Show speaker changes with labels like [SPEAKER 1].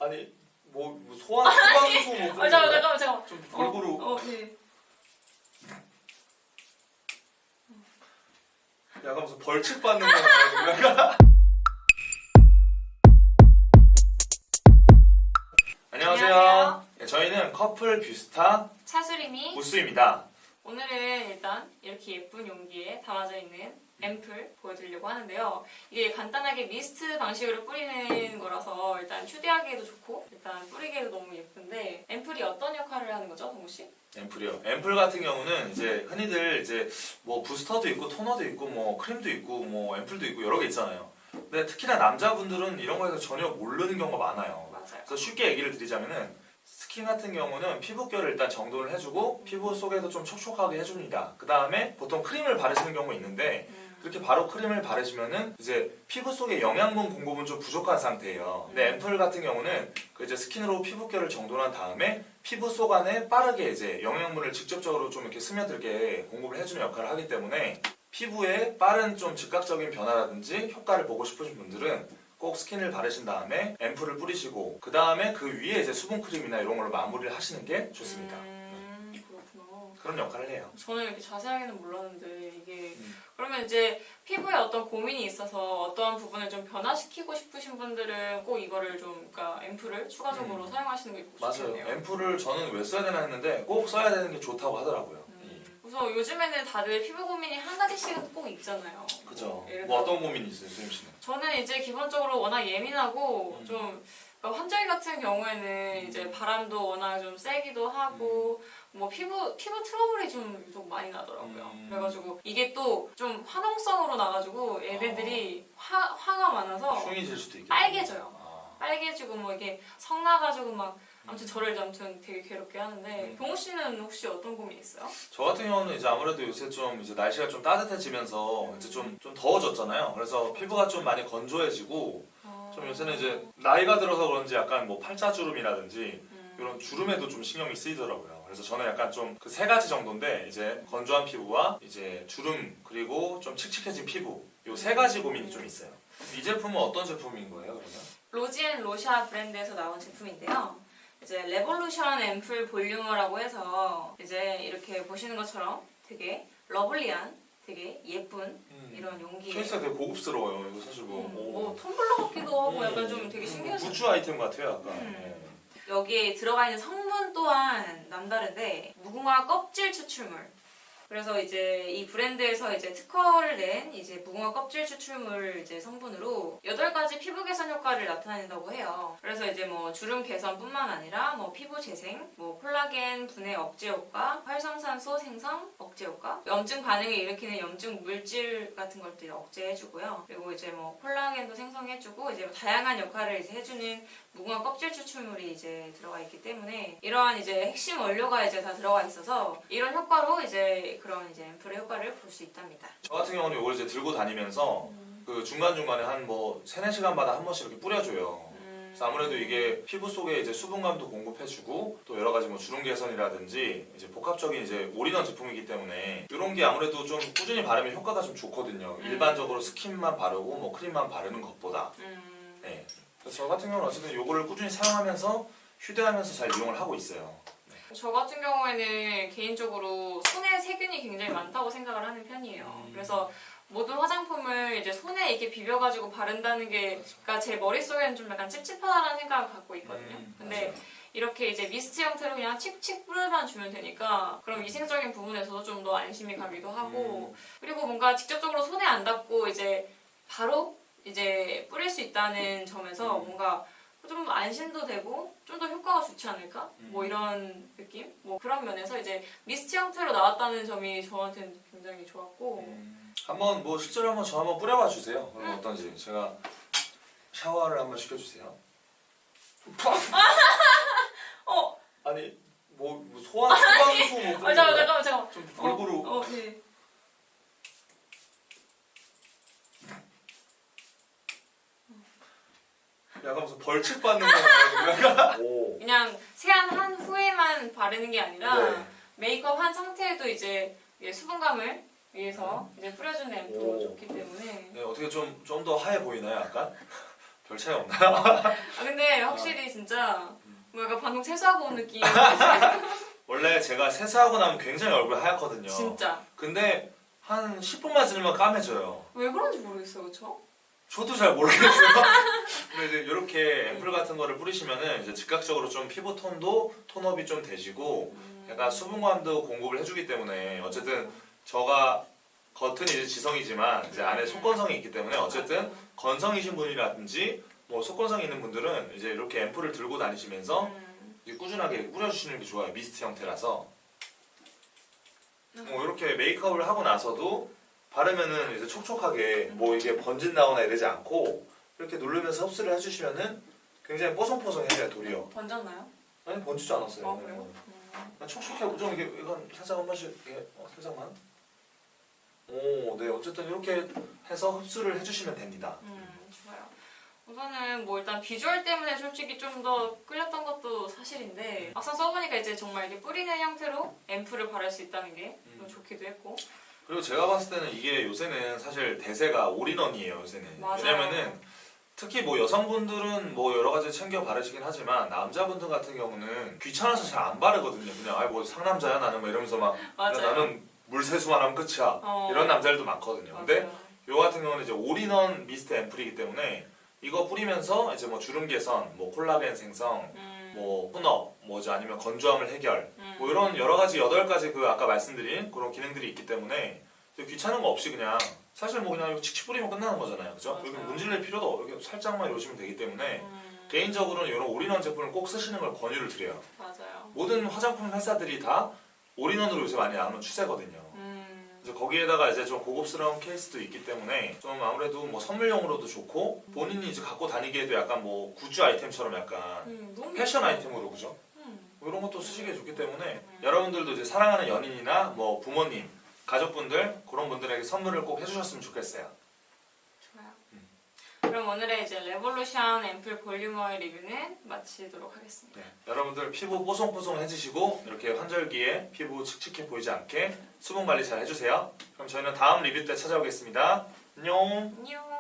[SPEAKER 1] 아니 뭐 소방수 뭐
[SPEAKER 2] 잠깐만.
[SPEAKER 1] 좀 골고루.
[SPEAKER 2] 네.
[SPEAKER 1] 약간 무슨 벌칙 받는 거야. 안녕하세요. 네, 저희는 커플 뷰스타
[SPEAKER 2] 차수림이
[SPEAKER 1] 우수입니다.
[SPEAKER 2] 오늘은 일단 이렇게 예쁜 용기에 담아져 있는 앰플 보여드리려고 하는데요. 이게 간단하게 미스트 방식으로 뿌리는 거라서 일단 휴대하기에도 좋고 일단 뿌리기에도 너무 예쁜데 앰플이 어떤 역할을 하는 거죠, 동우 씨?
[SPEAKER 1] 앰플이요. 앰플 같은 경우는 이제 흔히들 이제 뭐 부스터도 있고 토너도 있고 뭐 크림도 있고 뭐 앰플도 있고 여러 개 있잖아요. 근데 특히나 남자분들은 이런 거에서 전혀 모르는 경우가 많아요.
[SPEAKER 2] 맞아요.
[SPEAKER 1] 그래서 쉽게 얘기를 드리자면은 스킨 같은 경우는 피부결을 일단 정돈을 해주고 피부 속에도 좀 촉촉하게 해줍니다. 그 다음에 보통 크림을 바르시는 경우가 있는데 그렇게 바로 크림을 바르시면은 이제 피부 속에 영양분 공급은 좀 부족한 상태예요. 근데 앰플 같은 경우는 그 이제 스킨으로 피부결을 정돈한 다음에 피부 속 안에 빠르게 이제 영양분을 직접적으로 좀 이렇게 스며들게 공급을 해주는 역할을 하기 때문에 피부에 빠른 좀 즉각적인 변화라든지 효과를 보고 싶으신 분들은 꼭 스킨을 바르신 다음에 앰플을 뿌리시고 그 다음에 그 위에 이제 수분크림이나 이런 걸로 마무리를 하시는 게 좋습니다.
[SPEAKER 2] 그렇구나.
[SPEAKER 1] 그런 역할을 해요.
[SPEAKER 2] 저는 이렇게 자세하게는 몰랐는데 이게 그러면 이제 피부에 어떤 고민이 있어서 어떠한 부분을 좀 변화시키고 싶으신 분들은 꼭 이거를 좀 그러니까 앰플을 추가적으로 사용하시는 게
[SPEAKER 1] 맞아요.
[SPEAKER 2] 좋겠네요.
[SPEAKER 1] 앰플을 저는 왜 써야 되나 했는데 꼭 써야 되는 게 좋다고 하더라고요.
[SPEAKER 2] 그래서 요즘에는 다들 피부 고민이 한 가지씩은 꼭 있잖아요.
[SPEAKER 1] 그죠.
[SPEAKER 2] 예를
[SPEAKER 1] 뭐
[SPEAKER 2] 들어
[SPEAKER 1] 어떤 고민이 있어요, 수임 씨는?
[SPEAKER 2] 저는 이제 기본적으로 워낙 예민하고 좀 그러니까 환절기 같은 경우에는 이제 바람도 워낙 좀 세기도 하고 뭐 피부 트러블이 좀 유독 많이 나더라고요. 그래가지고 이게 또 좀 화농성으로 나가지고 얘네들이 화가 많아서
[SPEAKER 1] 흉이 질 수도 있겠죠.
[SPEAKER 2] 빨개져요. 빨개지고 뭐 이게 성 나가지고 막 아무튼 저를 아무튼 되게 괴롭게 하는데 동우 씨는 혹시 어떤 고민 있어요?
[SPEAKER 1] 저 같은 경우는 이제 아무래도 요새 좀 이제 날씨가 좀 따뜻해지면서 이제 좀 더워졌잖아요. 그래서 피부가 좀 많이 건조해지고 좀 요새는 이제 나이가 들어서 그런지 약간 뭐 팔자주름이라든지 이런 주름에도 좀 신경이 쓰이더라고요. 그래서 저는 약간 좀 그 세 가지 정도인데 이제 건조한 피부와 이제 주름 그리고 좀 칙칙해진 피부 요 세 가지 고민이 좀 있어요. 이 제품은 어떤 제품인 거예요, 그러면?
[SPEAKER 2] 로지앤로샤 브랜드에서 나온 제품인데요. 이제 레볼루션 앰플 볼륨어라고 해서 이제 이렇게 보시는 것처럼 되게 러블리한 되게 예쁜 이런 용기에
[SPEAKER 1] 케이스가 되게 고급스러워요. 이거 사실
[SPEAKER 2] 뭐 텀블러 같기도 하고 약간 좀 되게 신기하죠.
[SPEAKER 1] 굿즈 아이템 같아요, 약간.
[SPEAKER 2] 여기에 들어가 있는 성분 또한 남다른데 무궁화 껍질 추출물. 그래서 이제 이 브랜드에서 이제 특허를 낸 이제 무궁화 껍질 추출물 이제 성분으로 8가지 피부 개선 효과를 나타낸다고 해요. 그래서 이제 뭐 주름 개선뿐만 아니라 뭐 피부 재생, 뭐 콜라겐 분해 억제 효과, 활성산소 생성 억제 효과, 염증 반응을 일으키는 염증 물질 같은 것들 억제해주고요. 그리고 이제 뭐 콜라겐도 생성해주고 이제 다양한 역할을 이제 해주는 무궁화 껍질 추출물이 이제 들어가 있기 때문에 이러한 이제 핵심 원료가 이제 다 들어가 있어서 이런 효과로 이제 그런 이제 앰플의 효과를 볼 수 있답니다.
[SPEAKER 1] 저 같은 경우는 이걸 이제 들고 다니면서 그 중간중간에 한 뭐 3-4시간마다 한 번씩 이렇게 뿌려줘요. 그래서 아무래도 이게 피부 속에 이제 수분감도 공급해주고 또 여러 가지 뭐 주름 개선이라든지 이제 복합적인 이제 올인원 제품이기 때문에 이런 게 아무래도 좀 꾸준히 바르면 효과가 좀 좋거든요. 일반적으로 스킨만 바르고 뭐 크림만 바르는 것보다. 네. 그래서 저 같은 경우는 어쨌든 이거를 꾸준히 사용하면서 휴대하면서 잘 이용을 하고 있어요.
[SPEAKER 2] 저 같은 경우에는 개인적으로 손에 세균이 굉장히 많다고 생각을 하는 편이에요. 그래서 모든 화장품을 이제 손에 이렇게 비벼가지고 바른다는 게 그러니까 제 머릿속에는 좀 약간 찝찝하다는 생각을 갖고 있거든요. 근데
[SPEAKER 1] 맞아요.
[SPEAKER 2] 이렇게 이제 미스트 형태로 그냥 칙칙 뿌려만 주면 되니까 그럼 위생적인 부분에서도 좀 더 안심이 가기도 하고 그리고 뭔가 직접적으로 손에 안 닿고 이제 바로 이제 뿌릴 수 있다는 점에서 뭔가 좀 안심도 되고 좀 더 효과가 좋지 않을까? 뭐 이런 느낌? 뭐 그런 면에서 이제 미스트 형태로 나왔다는 점이 저한테는 굉장히 좋았고
[SPEAKER 1] 한번 뭐 실제로 한번 저 한번 뿌려봐 주세요. 그럼 어떤지 제가 샤워를 한번 시켜주세요. 아니 뭐 소방수 뭐
[SPEAKER 2] 잠깐만
[SPEAKER 1] 좀 골고루.
[SPEAKER 2] 네.
[SPEAKER 1] 약간 무슨 벌칙 받는 거야.
[SPEAKER 2] 그냥 세안한 후에만 바르는 게 아니라
[SPEAKER 1] 네.
[SPEAKER 2] 메이크업 한 상태에도 이제 수분감을 위해서 이제 뿌려주는 앰플도 좋기 때문에
[SPEAKER 1] 네, 어떻게 좀 더 하얘 보이나요, 약간? 별 차이 없나요?
[SPEAKER 2] 근데 확실히 진짜 뭐 약간 방금 세수하고 온 느낌.
[SPEAKER 1] 원래 제가 세수하고 나면 굉장히 얼굴 하얗거든요.
[SPEAKER 2] 진짜.
[SPEAKER 1] 근데 한 10분만 지나면 까매져요.
[SPEAKER 2] 왜 그런지 모르겠어요, 그렇죠?
[SPEAKER 1] 저도 잘 모르겠어요. 근데 이제 이렇게 앰플 같은 거를 뿌리시면은 이제 즉각적으로 좀 피부 톤도 톤업이 좀 되시고 약간 수분감도 공급을 해주기 때문에 어쨌든 저가 겉은 이제 지성이지만 이제 안에 속건성이 있기 때문에 어쨌든 건성이신 분이라든지 뭐 속건성 있는 분들은 이제 이렇게 앰플을 들고 다니시면서 이제 꾸준하게 뿌려주시는 게 좋아요. 미스트 형태라서. 뭐 이렇게 메이크업을 하고 나서도 바르면은 이제 촉촉하게 뭐 이게 번진다거나 이러지 않고 이렇게 누르면서 흡수를 해주시면은 굉장히 뽀송뽀송해져요, 도리어.
[SPEAKER 2] 번졌나요?
[SPEAKER 1] 아니 번지지 않았어요.
[SPEAKER 2] 아, 그래요?
[SPEAKER 1] 촉촉하고 좀 이게 이건 살짝 한 번씩 이렇게 살짝만. 오, 네 어쨌든 이렇게 해서 흡수를 해주시면 됩니다.
[SPEAKER 2] 좋아요. 우선은 뭐 일단 비주얼 때문에 솔직히 좀 더 끌렸던 것도 사실인데 막상 써보니까 이제 정말 이게 뿌리는 형태로 앰플을 바를 수 있다는 게 너무 좋기도 했고.
[SPEAKER 1] 그리고 제가 봤을 때는 이게 요새는 사실 대세가 올인원이에요. 요새는.
[SPEAKER 2] 맞아요.
[SPEAKER 1] 왜냐면은 특히 뭐 여성분들은 뭐 여러 가지 챙겨 바르시긴 하지만 남자분들 같은 경우는 귀찮아서 잘 안 바르거든요. 그냥 아이 뭐 상남자야 나는 뭐 이러면서 막
[SPEAKER 2] 맞아요.
[SPEAKER 1] 나는 물 세수만 하면 끝이야. 이런 남자들도 많거든요. 근데
[SPEAKER 2] 맞아요.
[SPEAKER 1] 요 같은 경우는 이제 올인원 미스트 앰플이기 때문에 이거 뿌리면서 이제 뭐 주름 개선, 뭐 콜라겐 생성, 뭐 톤업, 뭐지 아니면 건조함을 해결, 뭐 이런 여러 가지 8가지 그 아까 말씀드린 그런 기능들이 있기 때문에 귀찮은 거 없이 그냥 사실 뭐 그냥 이거 칙칙 뿌리면 끝나는 거잖아요, 그죠?
[SPEAKER 2] 맞아요.
[SPEAKER 1] 여기 문질릴 필요도 없고 이렇게 살짝만 이러시면 되기 때문에 개인적으로는 이런 올인원 제품을 꼭 쓰시는 걸 권유를 드려요.
[SPEAKER 2] 맞아요.
[SPEAKER 1] 모든 화장품 회사들이 다 올인원으로 요새 많이 나오는 추세거든요. 그래서 거기에다가 이제 좀 고급스러운 케이스도 있기 때문에 좀 아무래도 뭐 선물용으로도 좋고 본인이 이제 갖고 다니기에도 약간 뭐 굿즈 아이템처럼 약간
[SPEAKER 2] 너무
[SPEAKER 1] 패션
[SPEAKER 2] 좋죠.
[SPEAKER 1] 아이템으로 그죠? 뭐 이런 것도 쓰시기에 좋기 때문에 여러분들도 이제 사랑하는 연인이나 뭐 부모님, 가족분들 그런 분들에게 선물을 꼭 해주셨으면 좋겠어요.
[SPEAKER 2] 좋아요. 그럼 오늘의 이제 레볼루션 앰플 볼륨 오일 리뷰는 마치도록 하겠습니다.
[SPEAKER 1] 네, 여러분들 피부 뽀송뽀송해지시고 이렇게 환절기에 피부 칙칙해 보이지 않게 수분 관리 잘 해주세요. 그럼 저희는 다음 리뷰 때 찾아오겠습니다. 안녕.
[SPEAKER 2] 안녕.